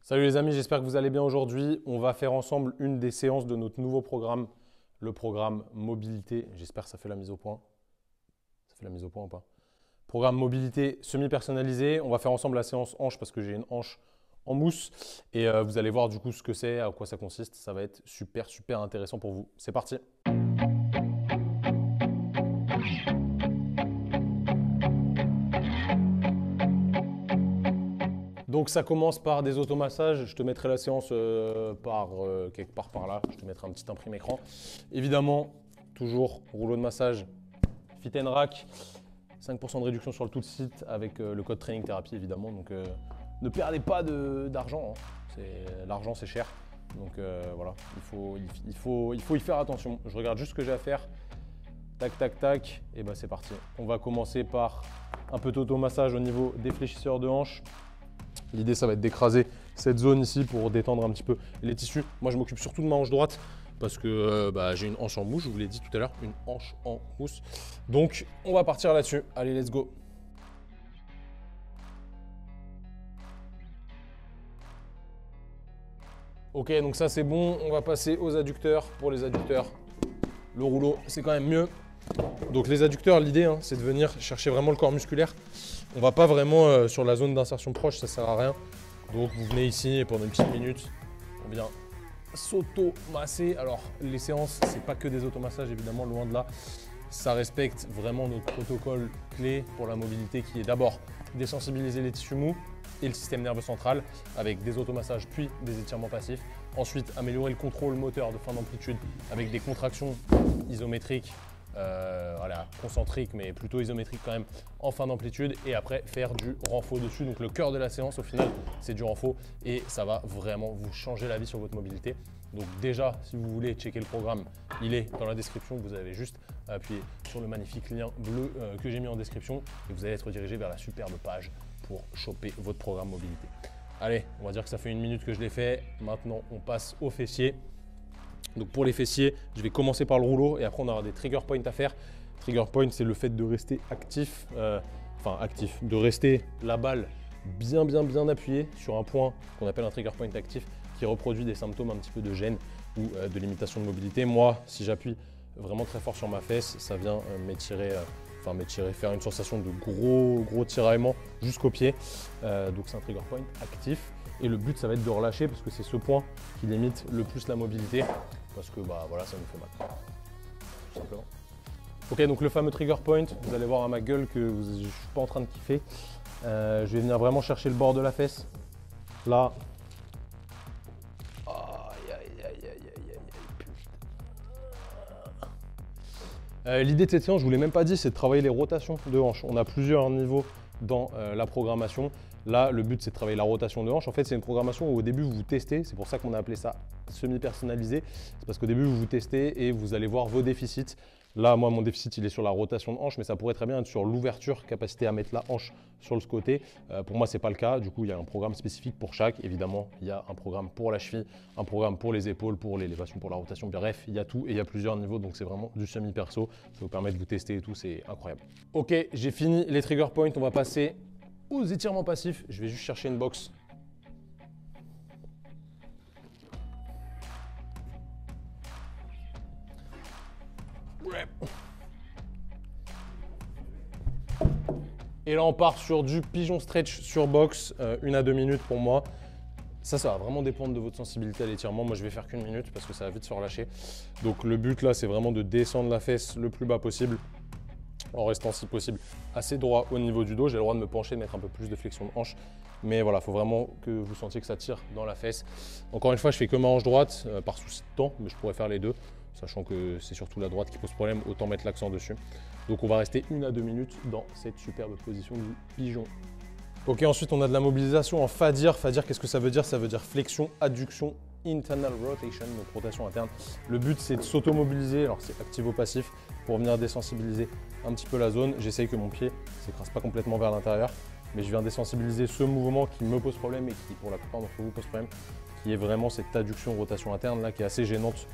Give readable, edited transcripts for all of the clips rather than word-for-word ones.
Salut les amis, j'espère que vous allez bien aujourd'hui. On va faire ensemble une des séances de notre nouveau programme, le programme mobilité. J'espère que ça fait la mise au point. Ça fait la mise au point ou pas? Programme mobilité semi-personnalisé. On va faire ensemble la séance hanche parce que j'ai une hanche en mousse. Et vous allez voir du coup ce que c'est, à quoi ça consiste. Ça va être super intéressant pour vous. C'est parti! Donc ça commence par des automassages, je te mettrai la séance quelque part par là, je te mettrai un petit imprimé écran. Évidemment, toujours rouleau de massage Fit & Rack, 5% de réduction sur le tout site avec le code Training Therapy évidemment. Donc ne perdez pas d'argent, hein. L'argent c'est cher. Donc voilà, il faut y faire attention. Je regarde juste ce que j'ai à faire. Tac, et ben c'est parti. On va commencer par un peu d'automassage au niveau des fléchisseurs de hanche. L'idée, ça va être d'écraser cette zone ici pour détendre un petit peu les tissus. Moi, je m'occupe surtout de ma hanche droite parce que j'ai une hanche en mousse, je vous l'ai dit tout à l'heure, une hanche en mousse. Donc, on va partir là-dessus. Allez, let's go. Ok, donc ça, c'est bon. On va passer aux adducteurs. Pour les adducteurs, le rouleau, c'est quand même mieux. Donc, les adducteurs, l'idée, hein, c'est de venir chercher vraiment le corps musculaire. On va pas vraiment sur la zone d'insertion proche, ça sert à rien. Donc vous venez ici et pendant une petite minute, on vient s'auto-masser. Alors les séances, c'est pas que des automassages évidemment, loin de là. Ça respecte vraiment notre protocole clé pour la mobilité qui est d'abord désensibiliser les tissus mous et le système nerveux central avec des automassages puis des étirements passifs. Ensuite, améliorer le contrôle moteur de fin d'amplitude avec des contractions isométriques. Voilà, concentrique mais plutôt isométrique quand même en fin d'amplitude, et après faire du renfort dessus. Donc le cœur de la séance au final c'est du renfort et ça va vraiment vous changer la vie sur votre mobilité. Donc déjà, si vous voulez checker le programme, il est dans la description. Vous avez juste à appuyer sur le magnifique lien bleu que j'ai mis en description et vous allez être redirigé vers la superbe page pour choper votre programme mobilité. Allez, on va dire que ça fait une minute que je l'ai fait. Maintenant on passe aux fessiers. Donc pour les fessiers, je vais commencer par le rouleau et après on aura des trigger points à faire. Trigger point, c'est le fait de rester actif, de rester la balle bien appuyée sur un point qu'on appelle un trigger point actif qui reproduit des symptômes un petit peu de gêne ou de limitation de mobilité. Moi, si j'appuie vraiment très fort sur ma fesse, ça vient m'étirer, faire une sensation de gros tiraillement jusqu'au pied. Donc c'est un trigger point actif. Et le but, ça va être de relâcher parce que c'est ce point qui limite le plus la mobilité. Parce que voilà, ça nous fait mal. Tout simplement. Ok, donc le fameux trigger point, vous allez voir à ma gueule que je ne suis pas en train de kiffer. Je vais venir vraiment chercher le bord de la fesse. Là. L'idée de cette séance, je ne vous l'ai même pas dit, c'est de travailler les rotations de hanche. On a plusieurs niveaux dans la programmation. Là, le but, c'est de travailler la rotation de hanche. En fait, c'est une programmation où au début, vous vous testez. C'est pour ça qu'on a appelé ça semi-personnalisé. C'est parce qu'au début, vous vous testez et vous allez voir vos déficits. Là, moi, mon déficit, il est sur la rotation de hanche, mais ça pourrait très bien être sur l'ouverture, capacité à mettre la hanche sur le côté. Pour moi, ce n'est pas le cas. Du coup, il y a un programme spécifique pour chaque. Évidemment, il y a un programme pour la cheville, un programme pour les épaules, pour l'élévation, pour la rotation. Bref, il y a tout et il y a plusieurs niveaux. Donc, c'est vraiment du semi-perso. Ça vous permet de vous tester et tout. C'est incroyable. Ok, j'ai fini les trigger points. On va passer aux étirements passifs. Je vais juste chercher une box. Et là, on part sur du pigeon stretch sur box, 1 à 2 minutes pour moi. Ça va vraiment dépendre de votre sensibilité à l'étirement. Moi, je vais faire qu'une minute parce que ça va vite se relâcher. Donc, le but là, c'est vraiment de descendre la fesse le plus bas possible en restant si possible assez droit au niveau du dos. J'ai le droit de me pencher, de mettre un peu plus de flexion de hanche. Mais voilà, il faut vraiment que vous sentiez que ça tire dans la fesse. Encore une fois, je fais que ma hanche droite par souci de temps, mais je pourrais faire les deux. Sachant que c'est surtout la droite qui pose problème, autant mettre l'accent dessus. Donc on va rester 1 à 2 minutes dans cette superbe position du pigeon. Ok, ensuite on a de la mobilisation en FADIR. FADIR, qu'est-ce que ça veut dire? Ça veut dire flexion, adduction, internal rotation, donc rotation interne. Le but, c'est de s'auto-mobiliser, alors c'est activo-passif, pour venir désensibiliser un petit peu la zone. J'essaye que mon pied ne s'écrase pas complètement vers l'intérieur, mais je viens désensibiliser ce mouvement qui me pose problème et qui, pour la plupart d'entre vous, pose problème, qui est vraiment cette adduction, rotation interne là, qui est assez gênante.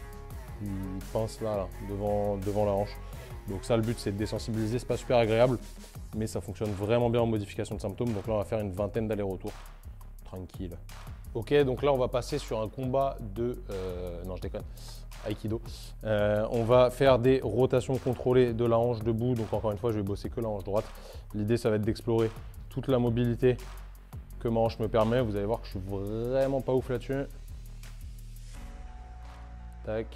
Il pince là, devant la hanche. Donc ça, le but, c'est de désensibiliser. C'est pas super agréable, mais ça fonctionne vraiment bien en modification de symptômes. Donc là, on va faire une vingtaine d'allers-retours. Tranquille. Ok, donc là on va passer sur un combat de... non je déconne, Aikido. On va faire des rotations contrôlées de la hanche debout. Donc encore une fois, je vais bosser que la hanche droite. L'idée, ça va être d'explorer toute la mobilité que ma hanche me permet. Vous allez voir que je suis vraiment pas ouf là-dessus. Tac.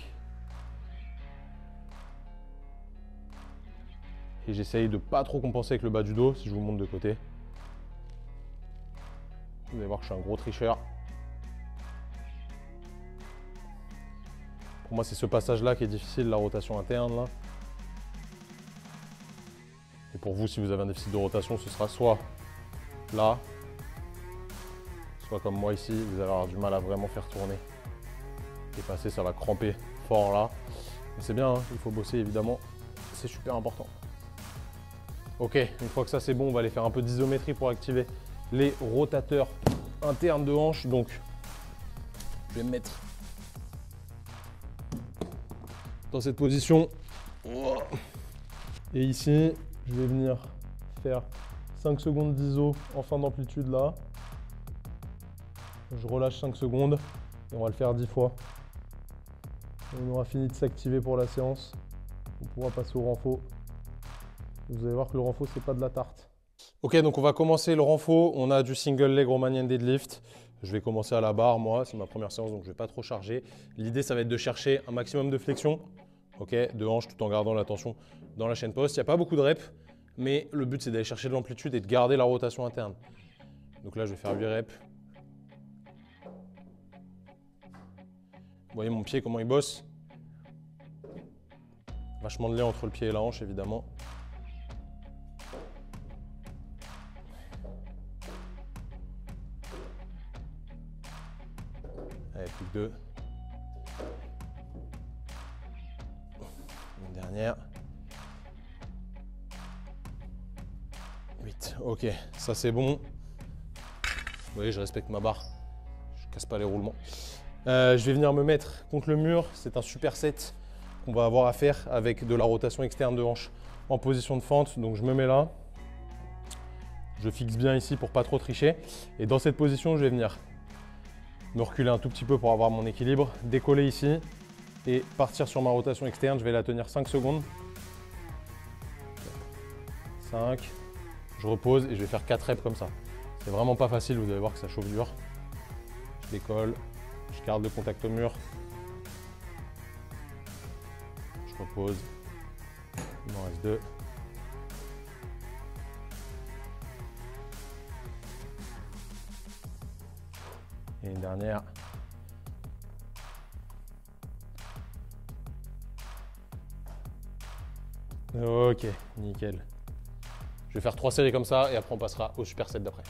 Et j'essaye de pas trop compenser avec le bas du dos si je vous monte de côté. Vous allez voir que je suis un gros tricheur. Pour moi, c'est ce passage-là qui est difficile, la rotation interne. Là. Et pour vous, si vous avez un déficit de rotation, ce sera soit là, soit comme moi ici, vous allez avoir du mal à vraiment faire tourner. Et passer, ça va cramper fort là. Mais c'est bien, hein, il faut bosser évidemment, c'est super important. Ok, une fois que ça c'est bon, on va aller faire un peu d'isométrie pour activer les rotateurs internes de hanche. Donc, je vais me mettre dans cette position. Et ici, je vais venir faire 5 secondes d'iso en fin d'amplitude là. Je relâche 5 secondes et on va le faire 10 fois. On aura fini de s'activer pour la séance. On pourra passer au renfo. Vous allez voir que le renfo, c'est pas de la tarte. Ok, donc on va commencer le renfo. On a du single leg Romanian deadlift. Je vais commencer à la barre, moi, c'est ma première séance, donc je ne vais pas trop charger. L'idée, ça va être de chercher un maximum de flexion, ok, de hanche, tout en gardant la tension dans la chaîne poste. Il n'y a pas beaucoup de reps, mais le but, c'est d'aller chercher de l'amplitude et de garder la rotation interne. Donc là, je vais faire 8 reps. Vous voyez mon pied, comment il bosse? Vachement de lien entre le pied et la hanche, évidemment. Allez, plus que 2. Une dernière. 8. Ok, ça c'est bon. Vous voyez, je respecte ma barre. Je casse pas les roulements. Je vais venir me mettre contre le mur. C'est un superset qu'on va avoir à faire avec de la rotation externe de hanche en position de fente. Donc je me mets là. Je fixe bien ici pour pas trop tricher. Et dans cette position, je vais venir me reculer un tout petit peu pour avoir mon équilibre, décoller ici et partir sur ma rotation externe. Je vais la tenir 5 secondes. 5. Je repose et je vais faire 4 reps comme ça. C'est vraiment pas facile, vous allez voir que ça chauffe dur. Je décolle, je garde le contact au mur. Je repose. Il m'en reste 2. Et une dernière. Ok, nickel. Je vais faire 3 séries comme ça et après on passera au superset d'après.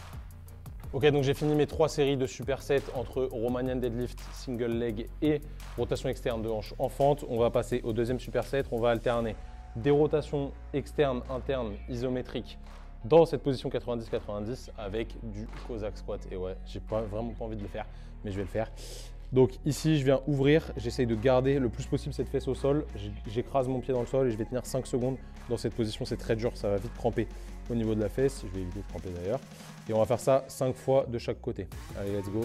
Ok, donc j'ai fini mes 3 séries de supersets entre Romanian deadlift, single leg et rotation externe de hanche en fente. On va passer au deuxième superset. On va alterner des rotations externes, internes, isométriques dans cette position 90-90 avec du Cossack squat. Et ouais, j'ai vraiment pas envie de le faire, mais je vais le faire. Donc ici, je viens ouvrir, j'essaye de garder le plus possible cette fesse au sol. J'écrase mon pied dans le sol et je vais tenir 5 secondes dans cette position. C'est très dur, ça va vite cramper au niveau de la fesse. Je vais éviter de cramper d'ailleurs. Et on va faire ça 5 fois de chaque côté. Allez, let's go.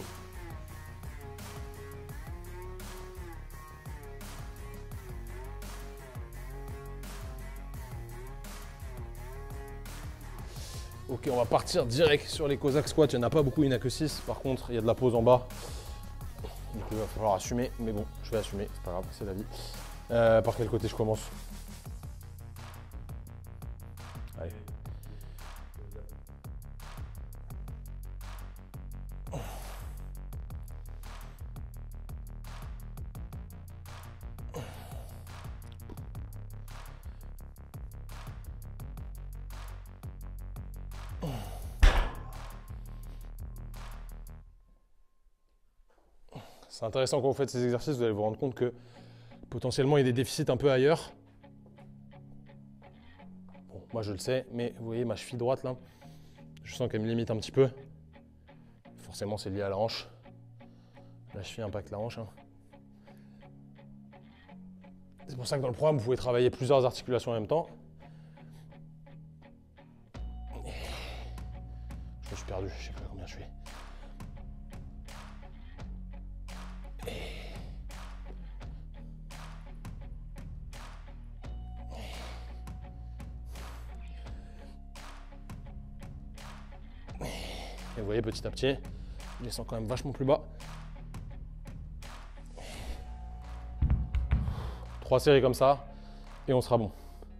Ok, on va partir direct sur les Cossack squats. Il n'y en a pas beaucoup, il n'y en a que 6. Par contre, il y a de la pause en bas. Donc il va falloir assumer, mais bon, je vais assumer, c'est pas grave, c'est la vie. Par quel côté je commence? Allez. C'est intéressant quand vous faites ces exercices, vous allez vous rendre compte que potentiellement il y a des déficits un peu ailleurs. Bon, moi je le sais, mais vous voyez ma cheville droite là, je sens qu'elle me limite un petit peu. Forcément c'est lié à la hanche. La cheville impacte la hanche. Hein. C'est pour ça que dans le programme, vous pouvez travailler plusieurs articulations en même temps. Je me suis perdu, je ne sais pas combien je fais. Et vous voyez, petit à petit, je descends quand même vachement plus bas. 3 séries comme ça et on sera bon.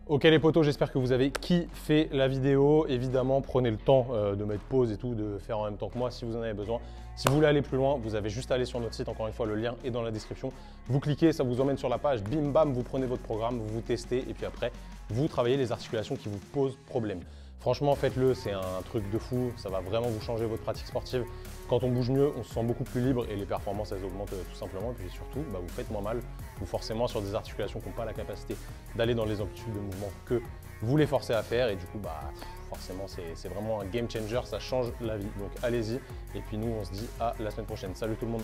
Ok les potos, j'espère que vous avez kiffé la vidéo. Évidemment, prenez le temps de mettre pause et tout, de faire en même temps que moi si vous en avez besoin. Si vous voulez aller plus loin, vous avez juste à aller sur notre site. Encore une fois, le lien est dans la description. Vous cliquez, ça vous emmène sur la page. Bim bam, vous prenez votre programme, vous testez et puis après, vous travaillez les articulations qui vous posent problème. Franchement, faites-le, c'est un truc de fou. Ça va vraiment vous changer votre pratique sportive. Quand on bouge mieux, on se sent beaucoup plus libre et les performances, elles augmentent tout simplement. Et puis surtout, vous faites moins mal. Vous forcez moins sur des articulations qui n'ont pas la capacité d'aller dans les amplitudes de mouvement que vous les forcez à faire. Et du coup, forcément, c'est vraiment un game changer. Ça change la vie. Donc allez-y. Et puis nous, on se dit à la semaine prochaine. Salut tout le monde.